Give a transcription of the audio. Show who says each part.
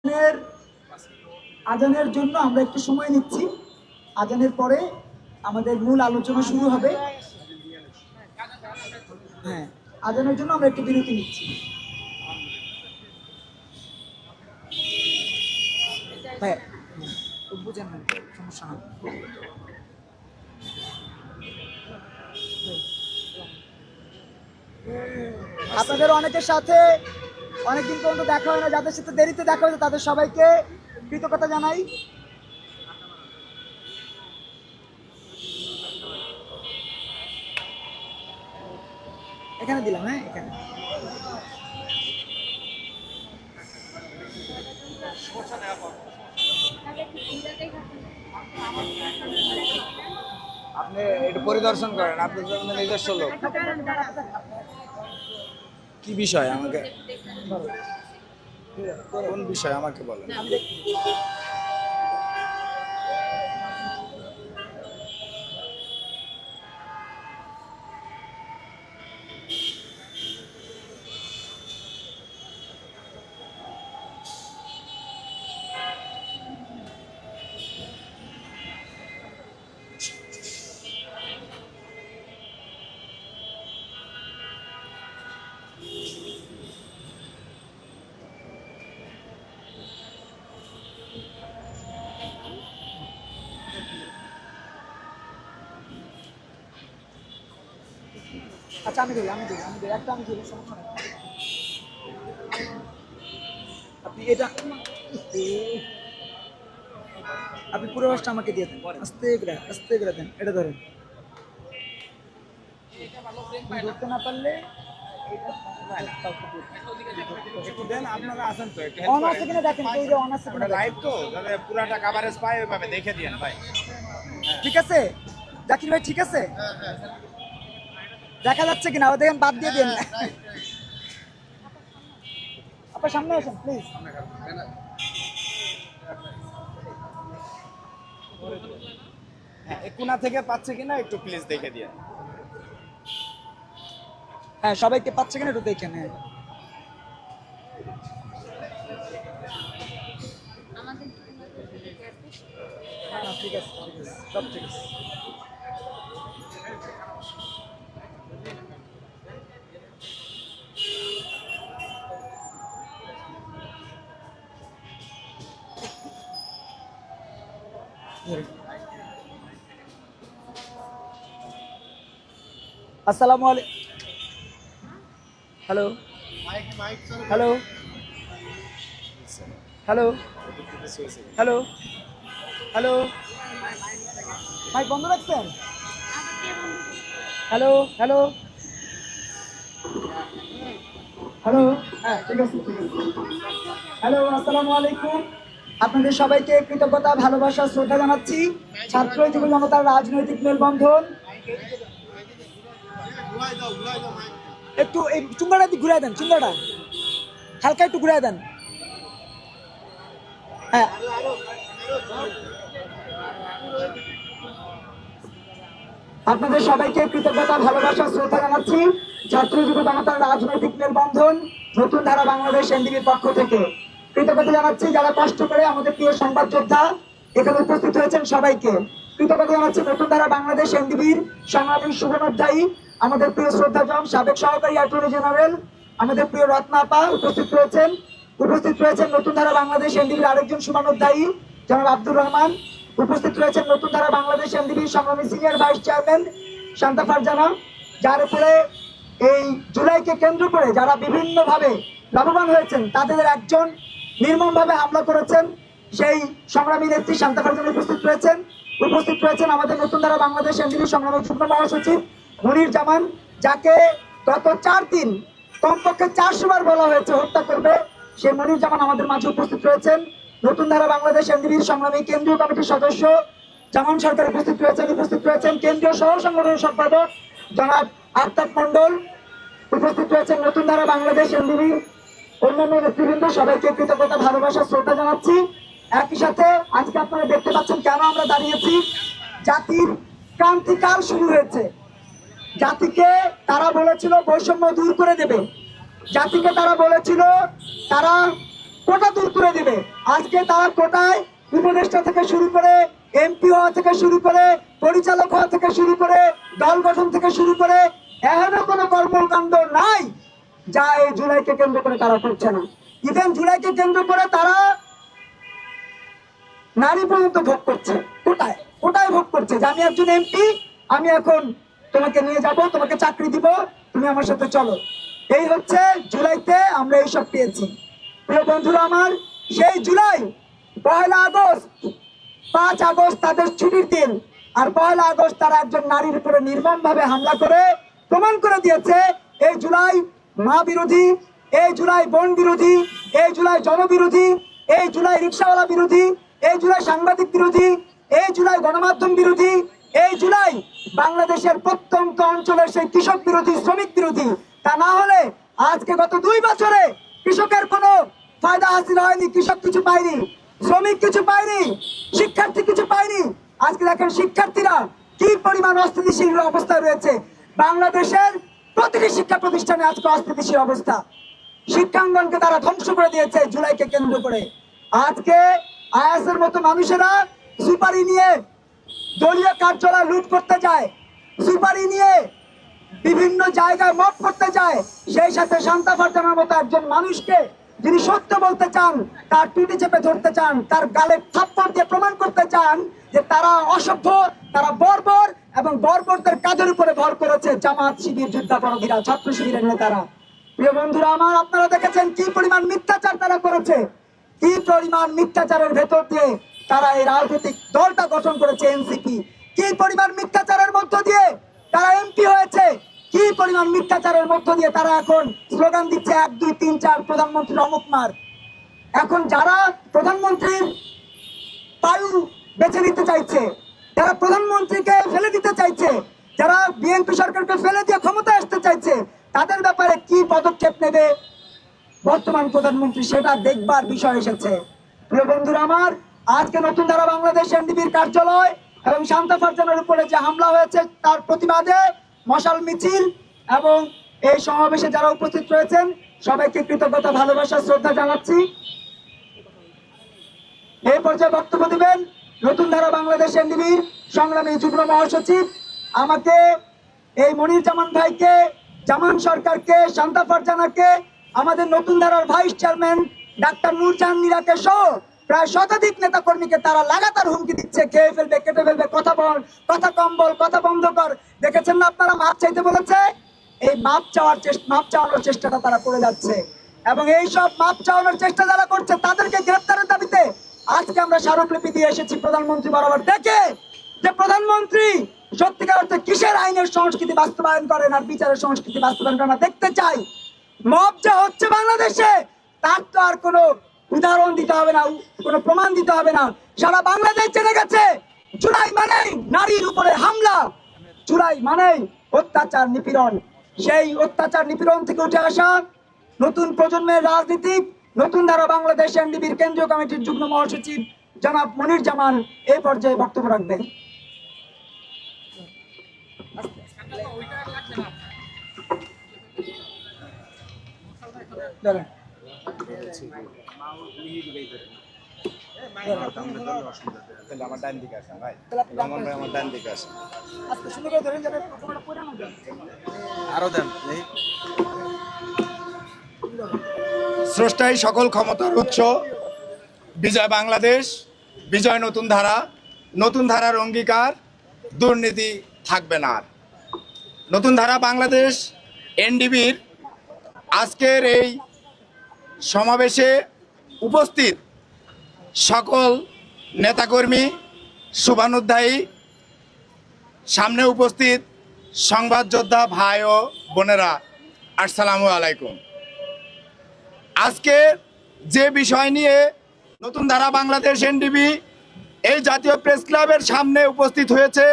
Speaker 1: আজানের আজানের জন্য আমরা একটু সময় নিচ্ছি। আজানের পরে আমাদের মূল আলোচনা শুরু হবে। হ্যাঁ, আজানের জন্য আমরা একটু বিরতি নিচ্ছি। হ্যাঁ, বুঝেন না, সমস্যা না। আপনাদের অনেকের সাথে অনেকদিন পর্যন্ত দেখা হয় না, যাদের সাথে দেরিতে দেখা হয়েছে তাদের সবাইকে কৃতজ্ঞতা জানাই। এখানে দিলাম, হ্যাঁ এখানে।
Speaker 2: আপনি একটু পরিদর্শন করেন, আপনার জন্য নিজস্ব লোক। কি বিষয় আমাকে, কোন বিষয় আমাকে বলেন।
Speaker 1: আচ্ছা, আমি ধরি একটা, আমি ধরি, সমস্যা নেই। আপনি এটা, আপনি পুরো রসটা আমাকে দিয়ে দেন, আস্তে করে দেন, এটা ধরেন। ধরতে না পারলে
Speaker 2: আপনারা আছেন তো, একটু
Speaker 1: অন আছে কিনা দেখেন, কেউ যে অন আছে কিনা দেখেন।
Speaker 2: লাইভ তো, যাতে পুরাটা কভারেজ পায় ওইভাবে দেখে দিয়েন ভাই।
Speaker 1: ঠিক আছে জাকির ভাই, ঠিক আছে, দেখা যাচ্ছে কিনা ও দেখেন, বাদ দিয়ে দিন। আপনার সামনে আসেন প্লিজ।
Speaker 2: হ্যাঁ, এই কোণা থেকে পাচ্ছে কিনা একটু প্লিজ দেখে দিয়েন।
Speaker 1: হ্যাঁ, সবাইকে পাচ্ছে কিনা একটু দেখেন। হ্যাঁ, ঠিক আছে, সব ঠিক আছে। আসসালামু আলাইকুম। Hello hello hello hello hello, mike বন্ধ রাখছেন? হ্যালো হ্যালো হ্যালো, হ্যাঁ ঠিক আছে, ঠিক আছে। হ্যালো, আসসালামু আলাইকুম। আপনাদের সবাইকে কৃতজ্ঞতা, ভালোবাসা, শ্রদ্ধা জানাচ্ছি। ছাত্র যুব জনতার রাজনৈতিক মেলবন্ধন। একটু এই চুঙ্গাটা ঘুরাই দেন, চুঙ্গাটা হালকা একটু ঘুরাই দেন। হ্যাঁ, আপনাদের সবাইকে কৃতজ্ঞতা, ভালোবাসা, শ্রদ্ধা জানাচ্ছি। ছাত্র যুব জনতার রাজনৈতিক মেলবন্ধন নতুন ধারা বাংলাদেশ এনডিবির পক্ষ থেকে কৃতজ্ঞতা জানাচ্ছি। যারা কষ্ট করে আমাদের প্রিয় সংবাদ যোদ্ধা এখানে উপস্থিত হয়েছেন, সবাইকে কৃতজ্ঞতা জানাচ্ছি। নতুন ধারা বাংলাদেশ এনডিবির সংগ্রামী শুভানুধ্যায়ী আমাদের প্রিয় শ্রদ্ধাজন সাবেক সহকারী অ্যাটর্নি জেনারেল আমাদের প্রিয় রত্না আপা উপস্থিত রয়েছেন নতুন ধারা বাংলাদেশ এনডিবির আরেকজন শুভানুধ্যায়ী জনাব আব্দুর রহমান। উপস্থিত রয়েছেন নতুন ধারা বাংলাদেশ এনডিবির সংগ্রামী senior vice chairman Shanta Farzana, যার উপরে এই জুলাইকে কেন্দ্র করে যারা বিভিন্নভাবে লাভবান হয়েছেন তাদের একজন নির্মমভাবে হামলা করেছেন, সেই সংগ্রামী নেত্রী শান্তা ফারজানা উপস্থিত রয়েছেন আমাদের নতুন ধারা বাংলাদেশ এনডিবির সংগ্রামী যুগ্ম মহাসচিব মনির জামান, যাকে গত 4 দিন কমপক্ষে 400 বার বলা হয়েছে হত্যা করবে, সেই মনির জামান আমাদের মাঝে উপস্থিত রয়েছেন। নতুন ধারা বাংলাদেশ এনডিবির সংগ্রামী কেন্দ্রীয় কমিটির সদস্য জামান সরকার উপস্থিত রয়েছেন কেন্দ্রীয় সহ সংগঠনের সম্পাদক জনাব আফতাব মন্ডল উপস্থিত রয়েছেন। নতুন ধারা বাংলাদেশ এনডিবির অন্যান্য নেতৃবৃন্দ, সবাইকে কৃতজ্ঞতা, ভালোবাসা, শ্রদ্ধা জানাচ্ছি। একই সাথে আজকে আপনারা দেখতে পাচ্ছেন কেন আমরা দাঁড়িয়েছি। জাতির ক্রান্তিকাল শুরু হয়েছে। জাতিকে তারা বলেছিল বৈষম্য দূর করে দেবে, জাতিকে তারা বলেছিল তারা কোটা দূর করে দিবে। আজকে তারা কোটায় উপদেষ্টা থেকে শুরু করে, এমপি হওয়া থেকে শুরু করে, পরিচালক হওয়া থেকে শুরু করে, দল গঠন থেকে শুরু করে এখনো কোনো কর্মকাণ্ড নাই যা এই জুলাইকে কেন্দ্র করে তারা করছে না। ইভেন জুলাইকে কেন্দ্র করে তারা নারী পর্যন্ত ভোগ করছে, কোটায় কোটায় ভোগ করছে যে আমি একজন এমপি, আমি এখন তোমাকে নিয়ে যাব, তোমাকে চাকরি দিব, তুমি আমার সাথে চলো। এই হচ্ছে জুলাইতে আমরা এইসব পেয়েছি। প্রিয় বন্ধুরা আমার, সেই জুলাই 1 আগস্ট, 5 আগস্ট তাদের ছুটির দিন, আর 1 আগস্ট তারা একজন নারীর উপরে নির্মমভাবে হামলা করে প্রমাণ করে দিয়েছে এই জুলাই মা বিরোধী, এই জুলাই বোন বিরোধী, এই জুলাই জনবিরোধী, এই জুলাই রিক্সাওয়ালা বিরোধী, এই জুলাই সাংবাদিক বিরোধী, এই জুলাই গণমাধ্যম বিরোধী, এই জুলাই বাংলাদেশের প্রত্যন্ত অঞ্চলের সেই কৃষক বিরোধী, শ্রমিক বিরোধী। তা না হলে আজকে গত 2 বছরে কৃষকের কোনো ফায়দা হাসিল হয়নি, কৃষক কিছু পায়নি, শ্রমিক কিছু পায়নি, শিক্ষার্থী কিছু পায়নি। আজকে দেখেন শিক্ষার্থীরা কি পরিমাণ অস্থিতিশীল অবস্থায় রয়েছে। বাংলাদেশের প্রতিটি শিক্ষা প্রতিষ্ঠানে আজকে অস্থিতিশীল অবস্থা। শিক্ষাঙ্গনকে তারা ধ্বংস করে দিয়েছে জুলাইকে কেন্দ্র করে। আজকে আয়াসের মতো মানুষেরা সুপারি নিয়ে দলীয় কার্যালয় লুট করতে যায়, সুপারি নিয়ে বিভিন্ন জায়গায় মপ করতে যায়, সেই সাথে শান্তা ফারজানার মতো একজন মানুষকে যিনি সত্য বলতে চান তার টুটি চেপে ধরতে চান, তার গালে থাপ্পড় দিয়ে প্রমাণ করতে চান যে তারা অসভ্য, তারা বর্বর, এবং বর্বরদের কাঁধের উপরে ভর করেছে জামাত শিবির, যুদ্ধাপরাধীরা, ছাত্র শিবিরের নেতারা। প্রিয় বন্ধুরা আমার, আপনারা দেখেছেন কি পরিমাণ মিথ্যাচার তারা করেছে, কি পরিমাণ মিথ্যাচারের ভেতর দিয়ে তারা এই রাজনৈতিক দলটা গঠন করেছে এনসিপি, কি পরিমাণ মিথ্যাচারের মধ্য দিয়ে তারা এমপি হয়েছে, কি পরিমাণ মিথ্যাচারের মধ্য দিয়ে তারা এখন স্লোগান দিচ্ছে 1 2 3 4 প্রধানমন্ত্রীর অমুক মার। এখন যারা প্রধানমন্ত্রীর পায়ু বেছে নিতে চাইছে, যারা প্রধানমন্ত্রীকে ফেলে দিতে চাইছে, যারা বিএনপি সরকারকে ফেলে দিয়ে ক্ষমতায় আসতে চাইছে, তাদের ব্যাপারে কি পদক্ষেপ নেবে বর্তমান প্রধানমন্ত্রী সেটা দেখবার বিষয় এসেছে। প্রিয় বন্ধুরা আমার, আজকে নতুন ধারা বাংলাদেশ এনডিবির কার্যালয় এবং শান্তা ফারজানার উপরে যে হামলা হয়েছে তার প্রতিবাদে মশাল মিছিল এবং এই সমাবেশে যারা উপস্থিত রয়েছেন সবাইকে কৃতজ্ঞতা, ভালোবাসা, শ্রদ্ধা জানাচ্ছি। এই পর্যায়ে বক্তব্য দিবেন নতুন ধারা বাংলাদেশ এনডিবির সংগ্রামী যুগ্ম মহাসচিব, আমাকে এই মনির জামান ভাইকে, জামান সরকারকে, শান্তা ফারজানাকে, আমাদের নতুন ধারার ভাইস চেয়ারম্যান ডাক্তার নূরজাহান মীরাকে সহ প্রায় শতাধিক নেতা কর্মীকে তারা লাগাতার হুমকি দিচ্ছে, খেয়ে ফেলবে, কেটে ফেলবে, কথা বল, কথা কম বল, কথা বন্ধ কর। দেখেছেন না আপনারা, মাপ চাইতে বলেছে, এই মাপ চাওয়ানোর চেষ্টাটা তারা করে যাচ্ছে। এবং এই সব মাপ চাওয়ানোর চেষ্টা যারা করছে তাদেরকে গ্রেপ্তারের দাবিতে আজকে আমরা স্মারকলিপি দিয়ে এসেছি প্রধানমন্ত্রী বরাবর, দেখে যে প্রধানমন্ত্রী সত্যিকার অর্থে কিসের আইনের সংস্কৃতি বাস্তবায়ন করেন আর বিচারের সংস্কৃতি বাস্তবায়ন করেন। আমরা দেখতে চাই মব যা হচ্ছে বাংলাদেশে তার তো আর কোনো উদাহরণ দিতে হবে না, কোনো প্রমাণ দিতে হবে না, সারা বাংলাদেশ জেনে গেছে জুলাই মানেই নারীর উপরে হামলা, জুলাই মানেই অত্যাচার, নিপীড়ন। সেই অত্যাচার নিপীড়ন থেকে উঠে আসা নতুন প্রজন্মের রাজনীতিক নতুন ধারা বাংলাদেশ এনডিবির কেন্দ্রীয় কমিটির যুগ্ম মহাসচিব জনাব মনির জামান এই পর্যায়ে বক্তব্য রাখবেন।
Speaker 2: আমার ডান দিকে আসেন ভাই, রহমান ভাই আমার ডান দিকে আসেন, আরো দেন। স্রষ্টাই সকল ক্ষমতার উৎস, বিজয় বাংলাদেশ, বিজয় নতুন ধারা, নতুন ধারার অঙ্গীকার, দুর্নীতি থাকবে না আর। নতুন ধারা বাংলাদেশ এনডিবির আজকের এই সমাবেশে উপস্থিত সকল নেতাকর্মী, শুভানুধ্যায়ী, সামনে উপস্থিত সংবাদ যোদ্ধা ভাই ও বোনেরা, আসসালামু আলাইকুম। আজকে যে বিষয় নিয়ে নতুন ধারা বাংলাদেশ এনডিবি এই জাতীয় প্রেস ক্লাবের সামনে উপস্থিত হয়েছে